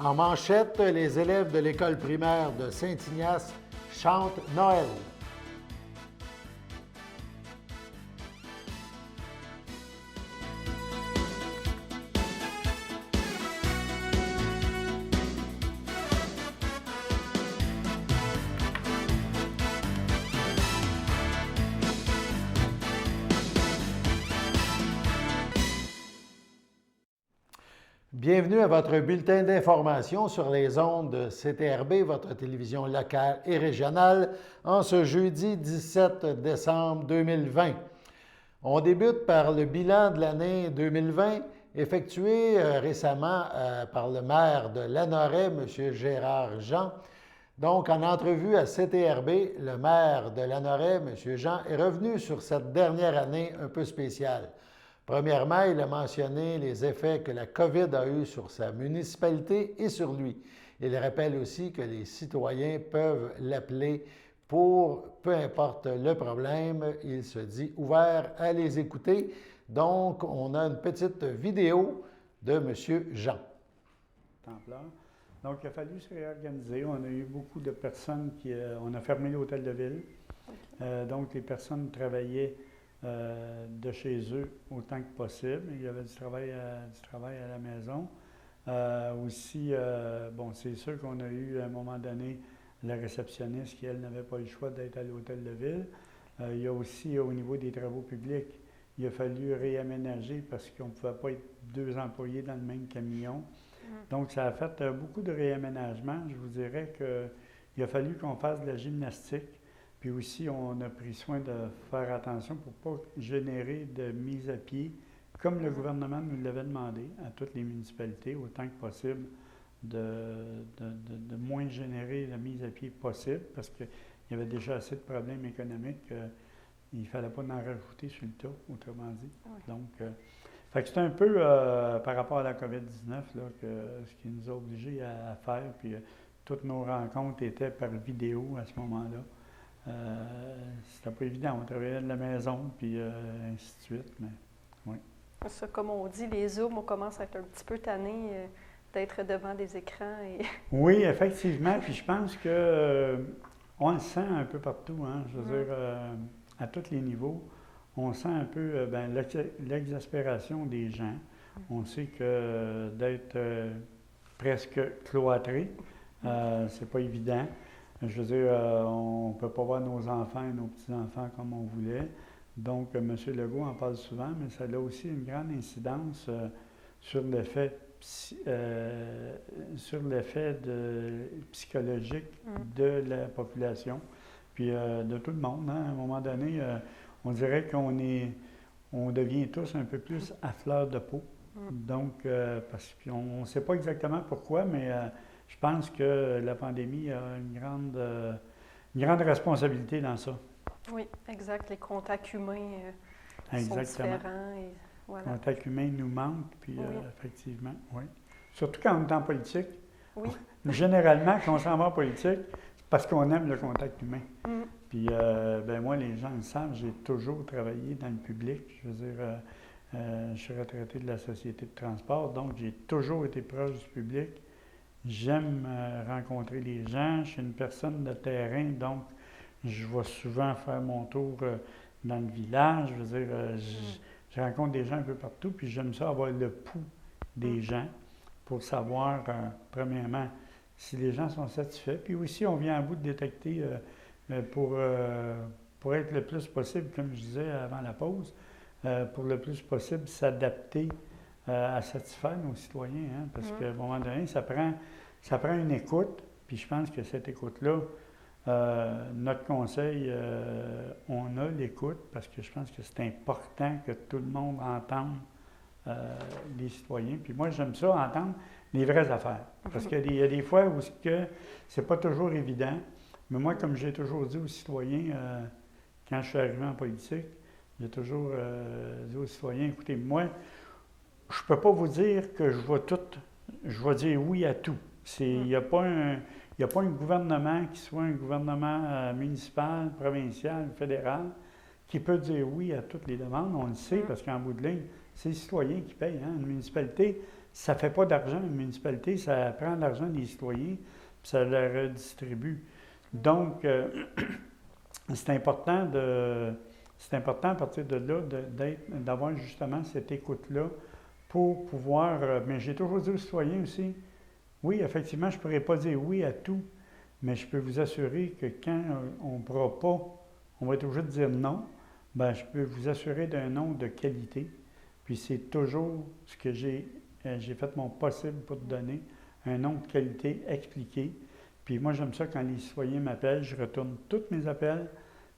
En manchette, les élèves de l'école primaire de Saint-Ignace chantent Noël. Bienvenue à votre bulletin d'information sur les ondes de CTRB, votre télévision locale et régionale, en ce jeudi 17 décembre 2020. On débute par le bilan de l'année 2020 effectué récemment par le maire de Lanoraie, M. Gérard Jean. Donc, en entrevue à CTRB, le maire de Lanoraie, M. Jean, est revenu sur cette dernière année un peu spéciale. Premièrement, il a mentionné les effets que la COVID a eus sur sa municipalité et sur lui. Il rappelle aussi que les citoyens peuvent l'appeler pour, peu importe le problème, il se dit ouvert à les écouter. Donc, on a une petite vidéo de M. Jean. Donc, il a fallu se réorganiser. On a eu beaucoup de personnes on a fermé l'hôtel de ville. Donc, les personnes travaillaient de chez eux autant que possible. Il y avait du travail à la maison. C'est sûr qu'on a eu à un moment donné la réceptionniste qui, elle, n'avait pas le choix d'être à l'hôtel de ville. Il y a aussi, au niveau des travaux publics, il a fallu réaménager parce qu'on ne pouvait pas être deux employés dans le même camion. Donc, ça a fait beaucoup de réaménagement. Je vous dirais qu'il a fallu qu'on fasse de la gymnastique. Puis aussi, on a pris soin de faire attention pour ne pas générer de mise à pied, comme le gouvernement nous l'avait demandé à toutes les municipalités, autant que possible, de moins générer la mise à pied possible, parce qu'il y avait déjà assez de problèmes économiques. Il ne fallait pas en rajouter sur le tas, autrement dit. Oui. Donc, c'est un peu par rapport à la COVID-19 là, ce qui nous a obligés à faire. Puis toutes nos rencontres étaient par vidéo à ce moment-là. C'était pas évident, on travaillait de la maison, puis ainsi de suite, mais oui. Ça, comme on dit, les Zooms, on commence à être un petit peu tanné d'être devant des écrans. Oui, effectivement, puis je pense que on le sent un peu partout, hein, je veux dire, à tous les niveaux, on sent un peu l'exaspération des gens. On sait que d'être presque cloîtré, c'est pas évident. Je veux dire, on ne peut pas voir nos enfants et nos petits-enfants comme on voulait. Donc, M. Legault en parle souvent, mais ça a aussi une grande incidence sur l'effet psychologique de la population, puis de tout le monde. Hein. À un moment donné, on dirait on devient tous un peu plus à fleur de peau. Donc, parce qu'on ne sait pas exactement pourquoi, mais je pense que la pandémie a une grande responsabilité dans ça. Oui, exact. Les contacts humains sont différents. Et voilà. Les contacts humains nous manquent, puis effectivement, oui. Surtout quand on est en politique. Oui. Généralement, quand on s'en va en politique, c'est parce qu'on aime le contact humain. Puis, moi, les gens le savent, j'ai toujours travaillé dans le public. Je veux dire, je suis retraité de la Société de transport, donc j'ai toujours été proche du public. J'aime rencontrer les gens. Je suis une personne de terrain, donc je vais souvent faire mon tour dans le village. Je veux dire, je rencontre des gens un peu partout, puis j'aime ça avoir le pouls des gens pour savoir, premièrement, si les gens sont satisfaits. Puis aussi, on vient à bout de détecter pour être le plus possible, comme je disais avant la pause, pour le plus possible s'adapter à satisfaire nos citoyens, hein, parce qu'à un moment donné, ça prend une écoute, puis je pense que cette écoute-là, notre conseil, on a l'écoute, parce que je pense que c'est important que tout le monde entende les citoyens. Puis moi, j'aime ça, entendre les vraies affaires, parce qu'il y a des fois où c'est pas toujours évident, mais moi, comme j'ai toujours dit aux citoyens, quand je suis arrivé en politique, j'ai toujours dit aux citoyens, écoutez, moi, je ne peux pas vous dire que je vais dire oui à tout. Il n'y a pas un gouvernement qui soit un gouvernement municipal, provincial, fédéral, qui peut dire oui à toutes les demandes. On le sait parce qu'en bout de ligne, c'est les citoyens qui payent. Hein? Une municipalité, ça ne fait pas d'argent, une municipalité, ça prend l'argent des citoyens, puis ça le redistribue. Donc, c'est important à partir de là d'avoir justement cette écoute-là pour pouvoir. Mais j'ai toujours dit aux citoyens aussi, oui, effectivement, je ne pourrais pas dire oui à tout, mais je peux vous assurer que quand on ne pourra pas, on va être obligé de dire non, bien, je peux vous assurer d'un non de qualité. Puis c'est toujours ce que j'ai fait mon possible pour te donner, un nom de qualité expliqué. Puis moi, j'aime ça quand les citoyens m'appellent, je retourne tous mes appels.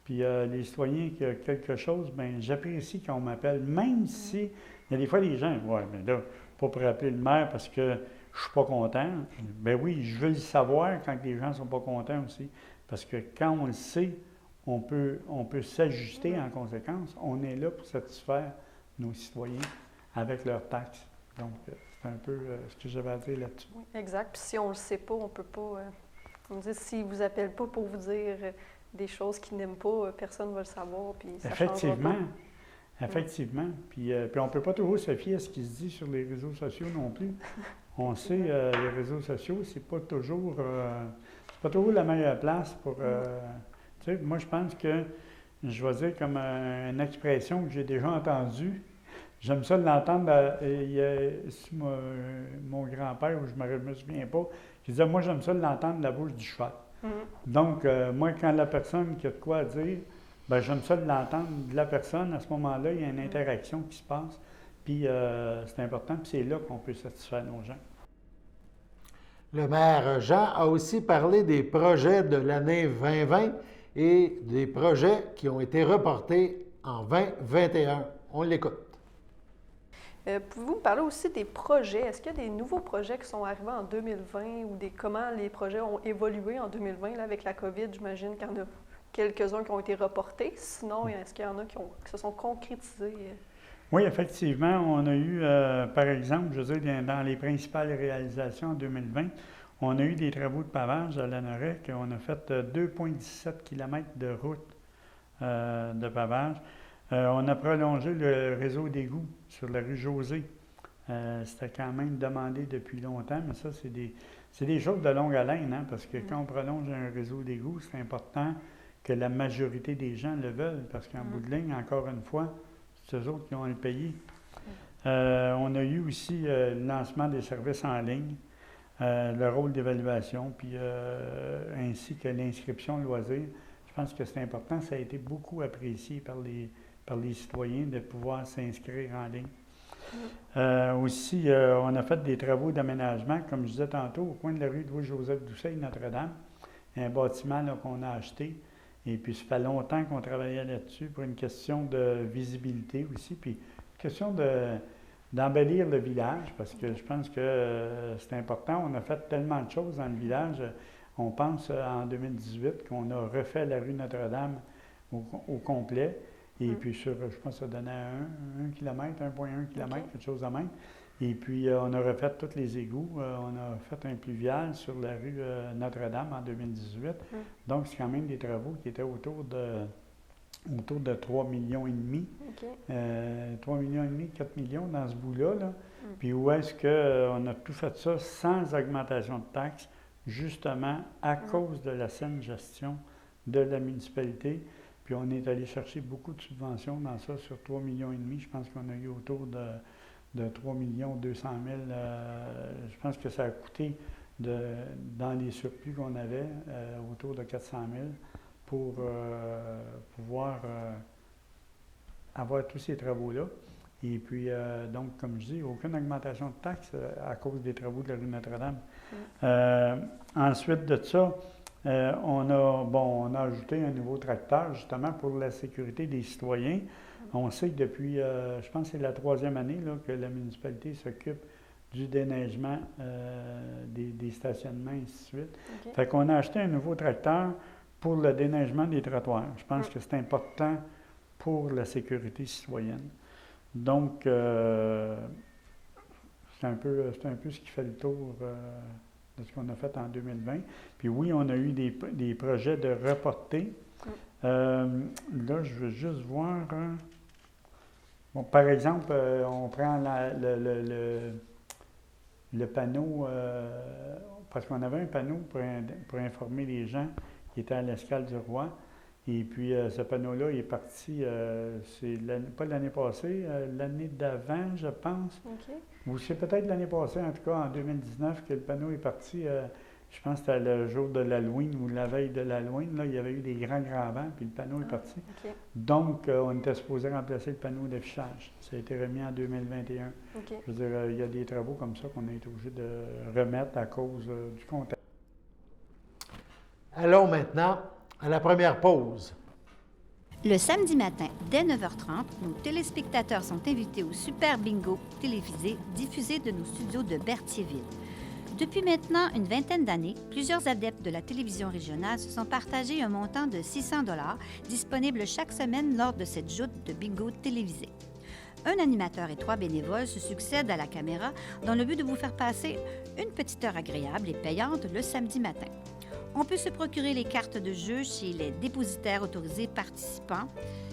Puis les citoyens qui ont quelque chose, bien, j'apprécie quand on m'appelle, même si il y a des fois les gens, ouais, mais là, pas pour appeler le maire parce que je suis pas content. Ben oui, je veux le savoir quand les gens sont pas contents aussi. Parce que quand on le sait, on peut s'ajuster en conséquence. On est là pour satisfaire nos citoyens avec leurs taxes. Donc, c'est un peu ce que j'avais à dire là-dessus. Oui, exact. Puis si on ne le sait pas, on ne peut pas. On dit, s'ils ne vous appellent pas pour vous dire des choses qu'ils n'aiment pas, personne ne va le savoir. Puis ça Effectivement. Effectivement. Puis on ne peut pas toujours se fier à ce qui se dit sur les réseaux sociaux non plus. On sait, les réseaux sociaux, c'est pas toujours la meilleure place pour. Tu sais, moi, je pense que, je vais dire comme une expression que j'ai déjà entendue. J'aime ça l'entendre. Mon grand-père, ou je ne me souviens pas, qui disait, moi, j'aime ça l'entendre de la bouche du cheval. Donc, moi, quand la personne qui a de quoi dire, bien, j'aime ça l'entendre de la personne. À ce moment-là, il y a une interaction qui se passe. Puis, c'est important. Puis, c'est là qu'on peut satisfaire nos gens. Le maire Jean a aussi parlé des projets de l'année 2020 et des projets qui ont été reportés en 2021. On l'écoute. Pouvez-vous me parler aussi des projets? Est-ce qu'il y a des nouveaux projets qui sont arrivés en 2020 ou comment les projets ont évolué en 2020 là, avec la COVID? J'imagine qu'il y en a quelques-uns qui ont été reportés. Sinon, est-ce qu'il y en a qui se sont concrétisés? Oui, effectivement. On a eu, par exemple, je veux dire, dans les principales réalisations en 2020, on a eu des travaux de pavage à Lanauret. On a fait 2,17 km de route de pavage. On a prolongé le réseau d'égouts sur la rue José. C'était quand même demandé depuis longtemps, mais ça, c'est des choses de longue haleine, hein, parce que quand on prolonge un réseau d'égouts, c'est important que la majorité des gens le veulent, parce qu'en bout de ligne, encore une fois, c'est eux autres qui ont à le payer. On a eu aussi le lancement des services en ligne, le rôle d'évaluation, puis ainsi que l'inscription loisir. Je pense que c'est important. Ça a été beaucoup apprécié par les citoyens de pouvoir s'inscrire en ligne. Aussi, on a fait des travaux d'aménagement, comme je disais tantôt, au coin de la rue Louis-Joseph-Doucet, Notre-Dame, un bâtiment là, qu'on a acheté. Et puis, ça fait longtemps qu'on travaillait là-dessus pour une question de visibilité aussi, puis une question d'embellir le village, parce que je pense que c'est important. On a fait tellement de choses dans le village. On pense en 2018 qu'on a refait la rue Notre-Dame au complet. Et puis, je pense que ça donnait 1 km, 1,1 km, quelque chose de même. Et puis, on a refait tous les égouts. On a fait un pluvial sur la rue Notre-Dame en 2018. Donc, c'est quand même des travaux qui étaient autour de 3,5 millions. 3,5 millions, 4 millions dans ce bout-là. Là. Puis, où est-ce qu'on a tout fait ça sans augmentation de taxes, justement à cause de la saine gestion de la municipalité. Puis on est allé chercher beaucoup de subventions dans ça, sur 3,5 millions. Je pense qu'on a eu autour de 3 200 000. Je pense que ça a coûté, dans les surplus qu'on avait, autour de 400 000 pour pouvoir avoir tous ces travaux-là. Et puis, donc, comme je dis, aucune augmentation de taxes à cause des travaux de la rue Notre-Dame. Ensuite de ça, on a ajouté un nouveau tracteur, justement, pour la sécurité des citoyens. On sait que depuis, je pense que c'est la 3e année là, que la municipalité s'occupe du déneigement des stationnements, et ainsi de suite. Fait qu'on a acheté un nouveau tracteur pour le déneigement des trottoirs. Je pense que c'est important pour la sécurité citoyenne. Donc, c'est un peu ce qui fait le tour de ce qu'on a fait en 2020. Puis oui, on a eu des projets de reporter. Là, je veux juste voir. Bon, par exemple, on prend le panneau, parce qu'on avait un panneau pour informer les gens qui étaient à l'escale du roi. Et puis, ce panneau-là, il est parti, pas l'année passée, l'année d'avant, je pense. OK. Ou c'est peut-être l'année passée, en tout cas, en 2019, que le panneau est parti. Je pense que c'était le jour de l'Halloween ou la veille de l'Halloween. Là, il y avait eu des grands vents, puis le panneau est parti. OK. Donc, on était supposé remplacer le panneau d'affichage. Ça a été remis en 2021. OK. Je veux dire, il y a des travaux comme ça qu'on a été obligé de remettre à cause du contexte. Allons maintenant à la première pause. Le samedi matin, dès 9h30, nos téléspectateurs sont invités au Super Bingo télévisé diffusé de nos studios de Berthierville. Depuis maintenant une vingtaine d'années, plusieurs adeptes de la télévision régionale se sont partagés un montant de 600 $ disponible chaque semaine lors de cette joute de bingo télévisé. Un animateur et 3 bénévoles se succèdent à la caméra dans le but de vous faire passer une petite heure agréable et payante le samedi matin. On peut se procurer les cartes de jeu chez les dépositaires autorisés participants,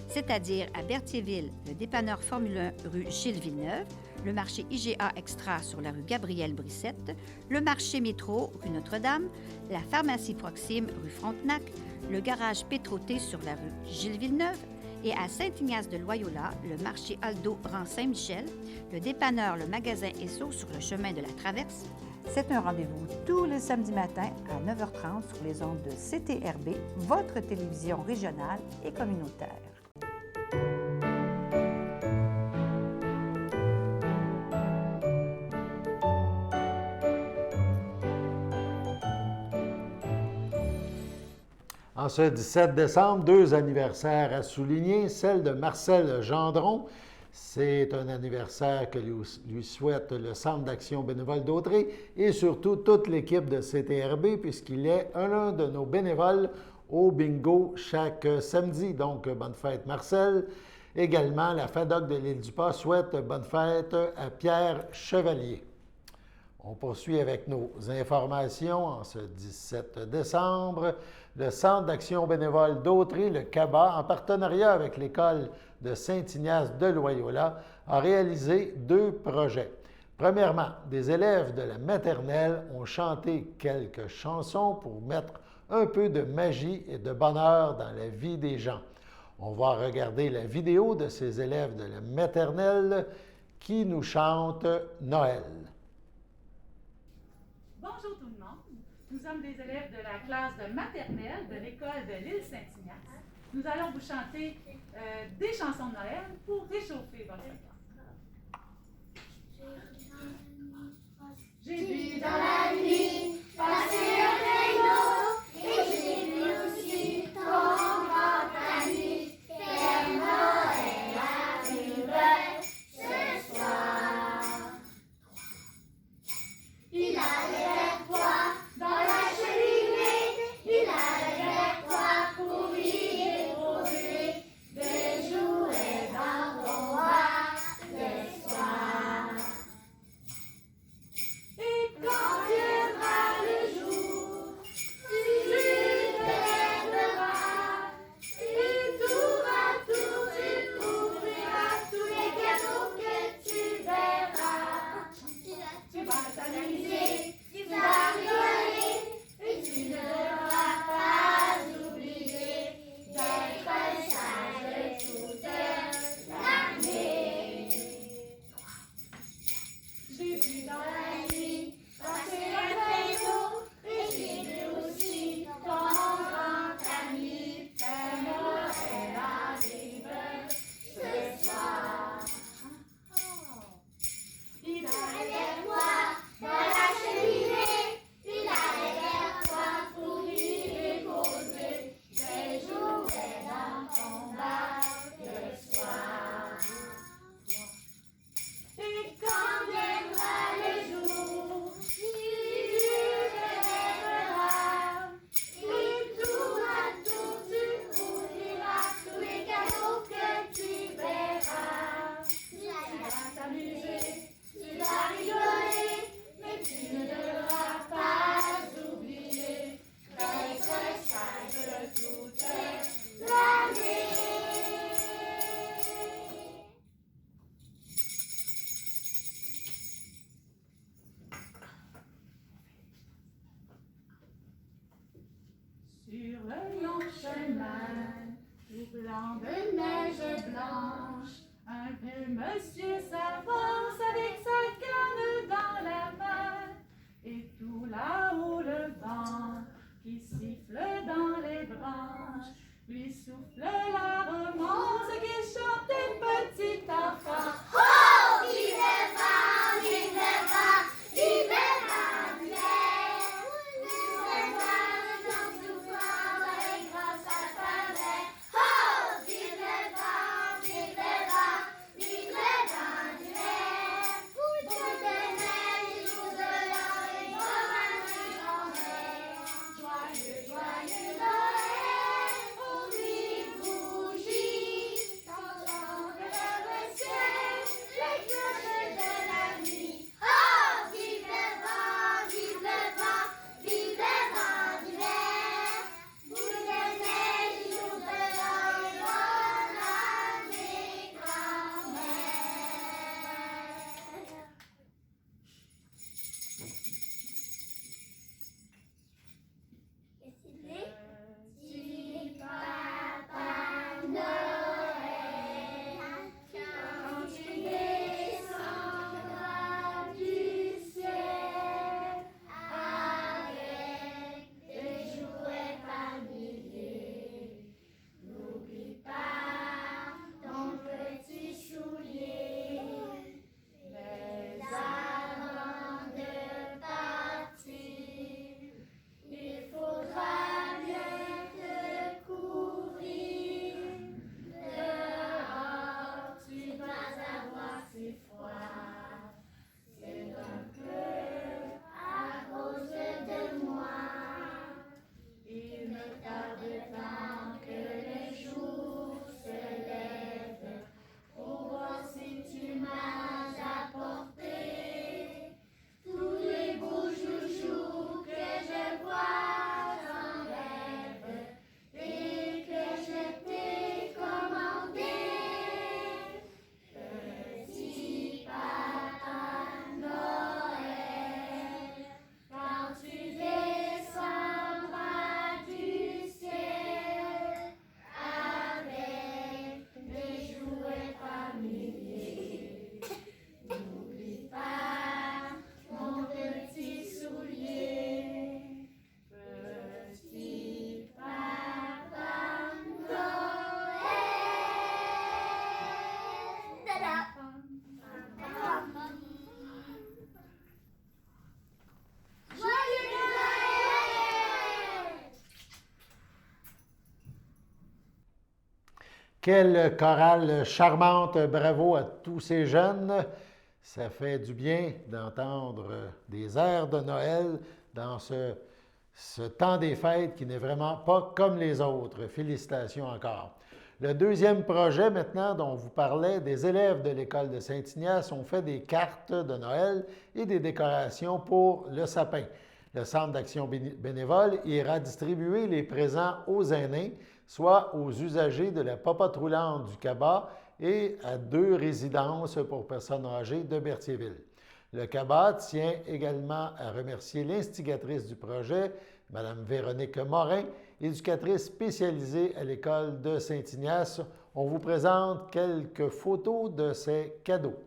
c'est-à-dire à Berthierville, le dépanneur Formule 1 rue Gilles Villeneuve, le marché IGA Extra sur la rue Gabrielle Brissette, le marché Métro rue Notre-Dame, la pharmacie Proxime rue Frontenac, le garage Pétroté sur la rue Gilles Villeneuve et à Saint-Ignace de Loyola, le marché Aldo rang Saint-Michel, le dépanneur Le Magasin Esso sur le chemin de la Traverse. C'est un rendez-vous tous les samedis matins à 9h30 sur les ondes de CTRB, votre télévision régionale et communautaire. En ce 17 décembre, 2 anniversaires à souligner. Celle de Marcel Gendron. C'est un anniversaire que lui souhaite le Centre d'action bénévole d'Autrey et surtout toute l'équipe de CTRB puisqu'il est un de nos bénévoles au bingo chaque samedi. Donc, bonne fête Marcel. Également, la FADOC de l'Île-du-Pas souhaite bonne fête à Pierre Chevalier. On poursuit avec nos informations en ce 17 décembre. Le Centre d'action bénévole d'Autrey, le CABA, en partenariat avec l'École de Saint-Ignace de Loyola, a réalisé 2 projets. Premièrement, des élèves de la maternelle ont chanté quelques chansons pour mettre un peu de magie et de bonheur dans la vie des gens. On va regarder la vidéo de ces élèves de la maternelle qui nous chantent Noël. Bonjour tout le monde. Nous sommes des élèves de la classe de maternelle de l'école de l'île Saint-Ignace. Nous allons vous chanter des chansons de Noël pour réchauffer votre cœur. J'ai vu dans la nuit passer un traîneau et j'ai vu aussi ton grand ami. Père Noël arrive ce soir. Il allait vers toi dans la cheminée, il allait vers toi pour y déposer des jouets dans ton bas le soir. Et quand viendra le jour, tu te lèveras et tour à tour tu ouvriras tous les cadeaux que tu verras. Tu vas t'amuser, tu vas rigoler et tu ne devras pas oublier d'être sage toute l'année. J'ai vu dans la nuit passer un traîneau et j'ai vu aussi ton grand ami. Père Noël arrive ce soir. Il allait vers toi dans la cheminée, il allait vers toi pour y déposer des jouets dans ton bac le soir. Et quand viendra le jour, tu te lèveras et tour à tour tu ouvriras tous les cadeaux que tu verras. Tu vas t'amuser, tu vas rigoler, mais tu ne devras pas oublier d'être sage toute l'année. le long chemin, tout blanc de neige blanche, un vieux monsieur s'avance avec sa canne dans la main, et tout là-haut le vent qui siffle dans les branches, lui souffle la romance qu'il chantait petit enfant. Oh, vive le vent, vive le vent, vive le vent d'hiver. Vive le vent, souffrant et grâce à travers. Oh, vive le vent, vive le vent, vive le vent d'hiver. Boule de neige, jour de l'an et grand-mère. Joyeux, joyeux Noël, aux nuits bougies, chantant vers le ciel, les cloches de la nuit. Oh, vive le vent, vive le vent, vive le vent d'hiver. Boule de neige, jour de l'an et bonne année, grand-mère. Petit Papa Noël, quand tu descendras du ciel avec des jouets par milliers, n'oublie pas ton petit soulier. Mais avant de partir, il faudra bien te couvrir. Dehors, tu vas avoir si froid. C'est un peu à cause de moi. Il ne tarde pas que les jours se lèvent pour voir si tu m'as apporté tous les beaux joujoux que je vois en rêve et que je t'ai commandé. Petit Papa Noël, quand tu descendras du ciel avec des jouets par milliers, n'oublie pas mon petit soulier. Petit Papa Noël. Joyeux Noël! Quelle chorale charmante, bravo à tous ces jeunes. Ça fait du bien d'entendre des airs de Noël dans ce temps des fêtes qui n'est vraiment pas comme les autres. Félicitations encore. Le deuxième projet maintenant dont on vous parlait, des élèves de l'école de Saint-Ignace ont fait des cartes de Noël et des décorations pour le sapin. Le Centre d'action bénévole ira distribuer les présents aux aînés, soit aux usagers de la popote roulante du CABA et à 2 résidences pour personnes âgées de Berthierville. Le CABA tient également à remercier l'instigatrice du projet, Mme Véronique Morin, éducatrice spécialisée à l'école de Saint-Ignace. On vous présente quelques photos de ces cadeaux.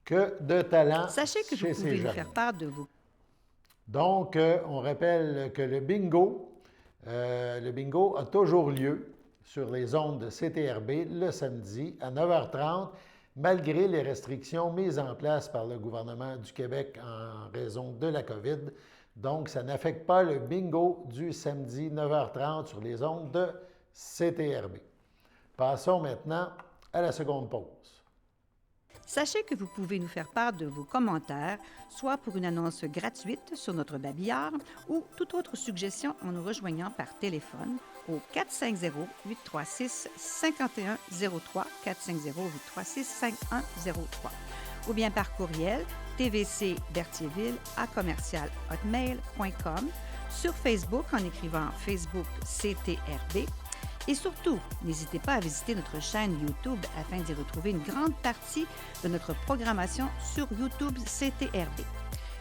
Que de talent Sachez que chez vous ces pouvez nous jeunes. faire part de vos Donc, on rappelle que le bingo a toujours lieu sur les ondes de CTRB le samedi à 9h30, malgré les restrictions mises en place par le gouvernement du Québec en raison de la COVID. Donc, ça n'affecte pas le bingo du samedi 9h30 sur les ondes de CTRB. Passons maintenant à la seconde pause. Sachez que vous pouvez nous faire part de vos commentaires, soit pour une annonce gratuite sur notre babillard ou toute autre suggestion en nous rejoignant par téléphone au 450-836-5103, 450-836-5103, ou bien par courriel tvcberthierville@hotmail.com. sur Facebook en écrivant Facebook CTRB. Et surtout, n'hésitez pas à visiter notre chaîne YouTube afin d'y retrouver une grande partie de notre programmation sur YouTube CTRB.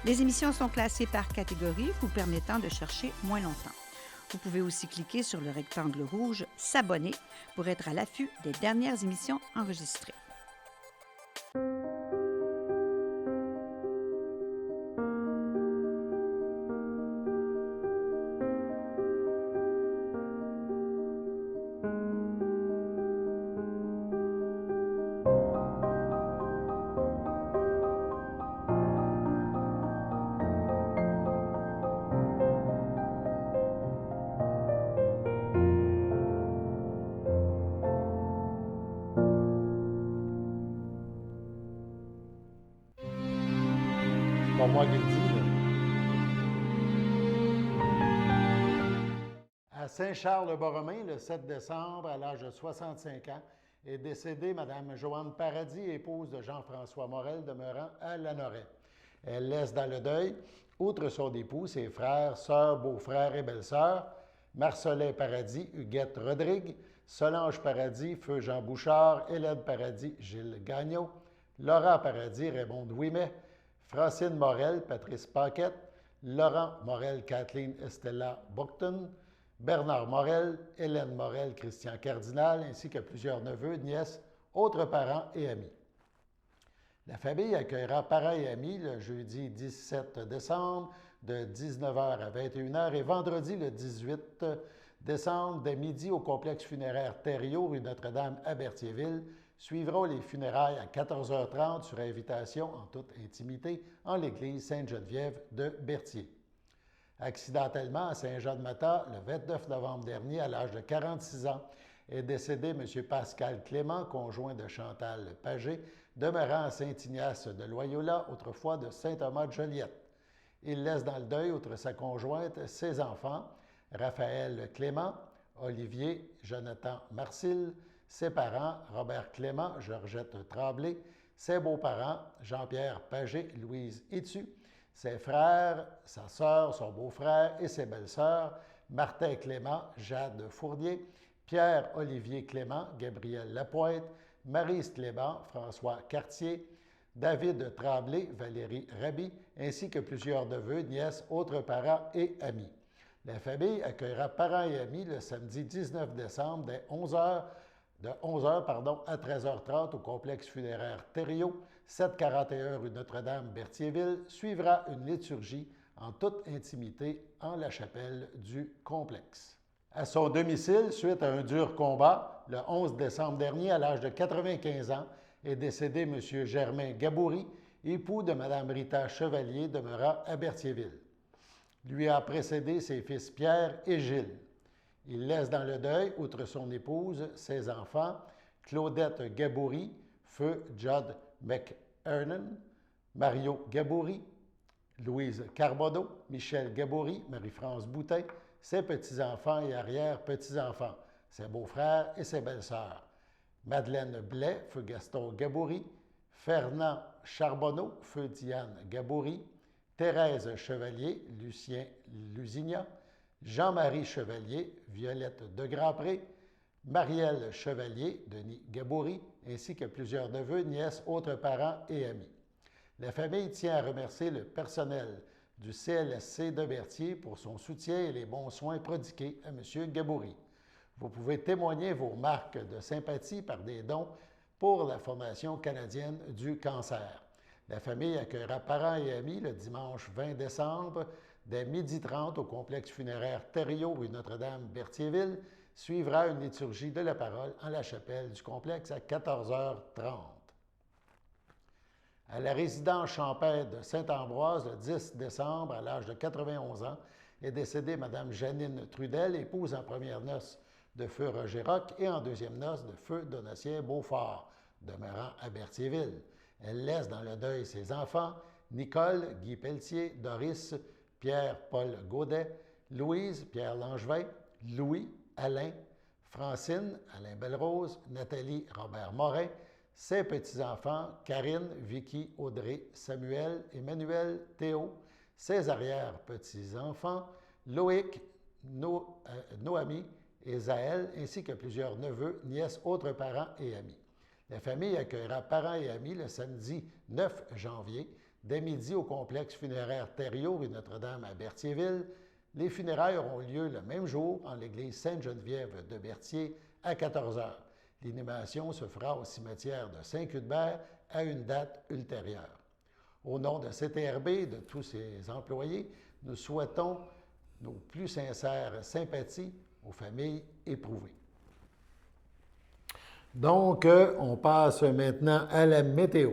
Les émissions sont classées par catégorie, vous permettant de chercher moins longtemps. Vous pouvez aussi cliquer sur le rectangle rouge « S'abonner » pour être à l'affût des dernières émissions enregistrées. Pas moi qui le dis, là. À Saint-Charles-le-Borromée, le 7 décembre, à l'âge de 65 ans, est décédée Mme Joanne Paradis, épouse de Jean-François Morel, demeurant à Lanoret. Elle laisse dans le deuil, outre son époux, ses frères, sœurs, beaux-frères et belles-sœurs, Marcelin Paradis, Huguette Rodrigue, Solange Paradis, Feu Jean Bouchard, Hélène Paradis, Gilles Gagnon, Laurent Paradis, Raymond Douimet, Francine Morel, Patrice Paquette, Laurent Morel, Kathleen Estella Buckton, Bernard Morel, Hélène Morel, Christian Cardinal, ainsi que plusieurs neveux, nièces, autres parents et amis. La famille accueillera parents et amis le jeudi 17 décembre de 19h à 21h et vendredi le 18 décembre dès midi au complexe funéraire Thériault, rue Notre-Dame à Berthierville. Suivront les funérailles à 14h30 sur invitation en toute intimité en l'église Sainte-Geneviève de Berthier. Accidentellement, à Saint-Jean-de-Mata, le 29 novembre dernier, à l'âge de 46 ans, est décédé M. Pascal Clément, conjoint de Chantal Pagé, demeurant à Saint-Ignace de Loyola, autrefois de Saint-Thomas-de-Joliette. Il laisse dans le deuil, outre sa conjointe, ses enfants, Raphaël Clément, Olivier Jonathan Marcil, ses parents, Robert Clément, Georgette Tremblay, ses beaux-parents, Jean-Pierre Pagé, Louise Etu, ses frères, sa sœur, son beau-frère et ses belles-sœurs, Martin Clément, Jade Fournier, Pierre-Olivier Clément, Gabriel Lapointe, Maryse Clément, François Cartier, David Tremblay, Valérie Raby, ainsi que plusieurs neveux, nièces, autres parents et amis. La famille accueillera parents et amis le samedi 19 décembre dès 11h à 13h30 au complexe funéraire Thériault, 741 rue Notre-Dame, Berthierville. Suivra une liturgie en toute intimité en la chapelle du complexe. À son domicile, suite à un dur combat, le 11 décembre dernier, à l'âge de 95 ans, est décédé M. Germain Gaboury, époux de Mme Rita Chevalier, demeurant à Berthierville. Lui a précédé ses fils Pierre et Gilles. Il laisse dans le deuil, outre son épouse, ses enfants, Claudette Gaboury, feu Judd McEernan, Mario Gaboury, Louise Carbonneau, Michel Gaboury, Marie-France Boutin, ses petits-enfants et arrière-petits-enfants, ses beaux-frères et ses belles-sœurs, Madeleine Blais, feu Gaston Gaboury, Fernand Charbonneau, feu Diane Gaboury, Thérèse Chevalier, Lucien Lusignan, Jean-Marie Chevalier, Violette de Grandpré, Marielle Chevalier, Denis Gaboury, ainsi que plusieurs neveux, nièces, autres parents et amis. La famille tient à remercier le personnel du CLSC de Berthier pour son soutien et les bons soins prodigués à M. Gaboury. Vous pouvez témoigner vos marques de sympathie par des dons pour la Fondation canadienne du cancer. La famille accueillera parents et amis le dimanche 20 décembre dès 12h30 au complexe funéraire Thériault, rue Notre-Dame, Berthierville. Suivra une liturgie de la parole en la chapelle du complexe à 14h30. À la résidence champêtre de Saint-Ambroise, le 10 décembre, à l'âge de 91 ans, est décédée Mme Janine Trudel, épouse en première noces de feu Roger Roch et en deuxième noces de feu Donatien Beaufort, demeurant à Berthierville. Elle laisse dans le deuil ses enfants, Nicole, Guy Pelletier, Doris, Pierre-Paul Gaudet, Louise, Pierre Langevin, Louis, Alain, Francine, Alain Bellerose, Nathalie, Robert Morin, ses petits-enfants, Karine, Vicky, Audrey, Samuel, Emmanuel, Théo, ses arrière-petits-enfants, Loïc, Noémie et Zaël, ainsi que plusieurs neveux, nièces, autres parents et amis. La famille accueillera parents et amis le samedi 9 janvier, dès midi au complexe funéraire Thériault, rue Notre-Dame à Berthierville. Les funérailles auront lieu le même jour en l'église Sainte-Geneviève de Berthier à 14 h. L'inhumation se fera au cimetière de Saint-Cuthbert à une date ultérieure. Au nom de CTRB et de tous ses employés, nous souhaitons nos plus sincères sympathies aux familles éprouvées. Donc, on passe maintenant à la météo.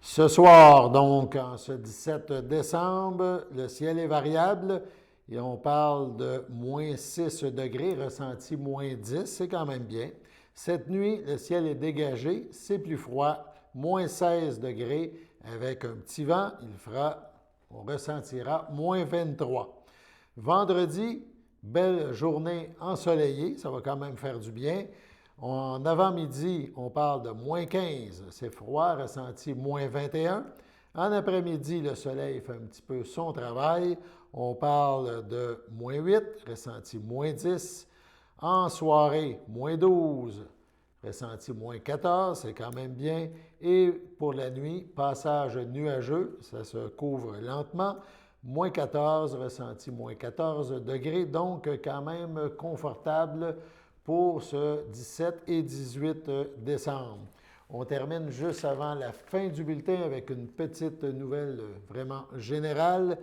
Ce soir, donc, en ce 17 décembre, le ciel est variable et on parle de moins 6 degrés, ressenti moins 10, c'est quand même bien. Cette nuit, le ciel est dégagé, c'est plus froid, moins 16 degrés avec un petit vent, on ressentira moins 23. Vendredi, belle journée ensoleillée, ça va quand même faire du bien. En avant-midi, on parle de moins 15, c'est froid, ressenti moins 21. En après-midi, le soleil fait un petit peu son travail. On parle de moins 8, ressenti moins 10. En soirée, moins 12, ressenti moins 14, c'est quand même bien. Et pour la nuit, passage nuageux, ça se couvre lentement. Moins 14, ressenti moins 14 degrés, donc quand même confortable pour ce 17 et 18 décembre. On termine juste avant la fin du bulletin avec une petite nouvelle vraiment générale.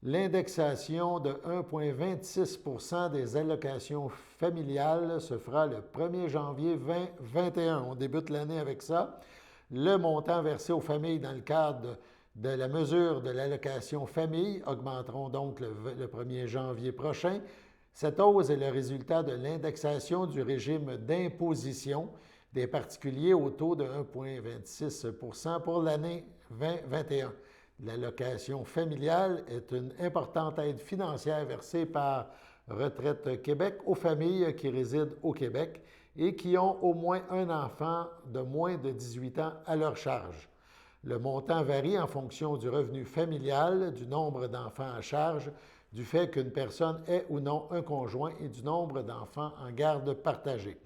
L'indexation de 1,26 % des allocations familiales se fera le 1er janvier 2021. On débute l'année avec ça. Le montant versé aux familles dans le cadre de la mesure de l'allocation famille augmenteront donc le 1er janvier prochain. Cette hausse est le résultat de l'indexation du régime d'imposition des particuliers au taux de 1,26 % pour l'année 2021. L'allocation familiale est une importante aide financière versée par Retraite Québec aux familles qui résident au Québec et qui ont au moins un enfant de moins de 18 ans à leur charge. Le montant varie en fonction du revenu familial, du nombre d'enfants à charge, du fait qu'une personne ait ou non un conjoint et du nombre d'enfants en garde partagée.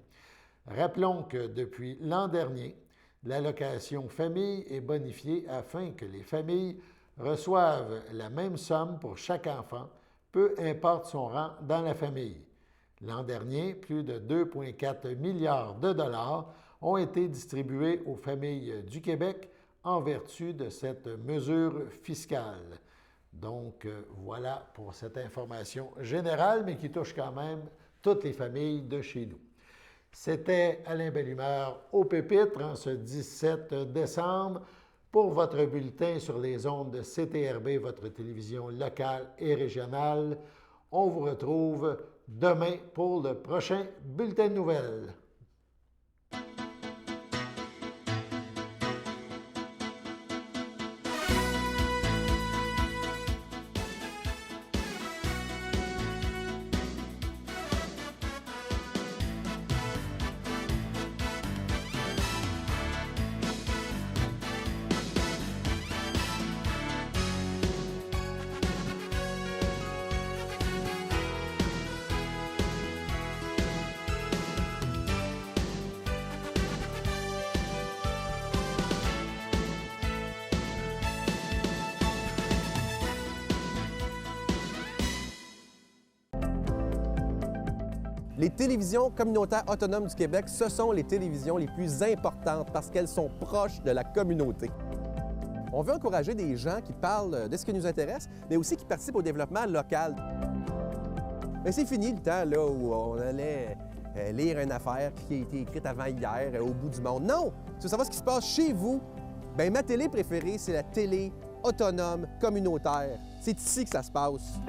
Rappelons que depuis l'an dernier, l'allocation famille est bonifiée afin que les familles reçoivent la même somme pour chaque enfant, peu importe son rang dans la famille. L'an dernier, plus de 2,4 milliards de dollars ont été distribués aux familles du Québec en vertu de cette mesure fiscale. Donc, voilà pour cette information générale, mais qui touche quand même toutes les familles de chez nous. C'était Alain Bellumeur au pupitre en ce 17 décembre pour votre bulletin sur les ondes de CTRB, votre télévision locale et régionale. On vous retrouve demain pour le prochain bulletin de nouvelles. Les télévisions communautaires autonomes du Québec, ce sont les télévisions les plus importantes parce qu'elles sont proches de la communauté. On veut encourager des gens qui parlent de ce qui nous intéresse, mais aussi qui participent au développement local. Mais c'est fini le temps là, où on allait lire une affaire qui a été écrite avant hier au bout du monde. Non! Tu veux savoir ce qui se passe chez vous? Bien, ma télé préférée, c'est la télé autonome communautaire. C'est ici que ça se passe.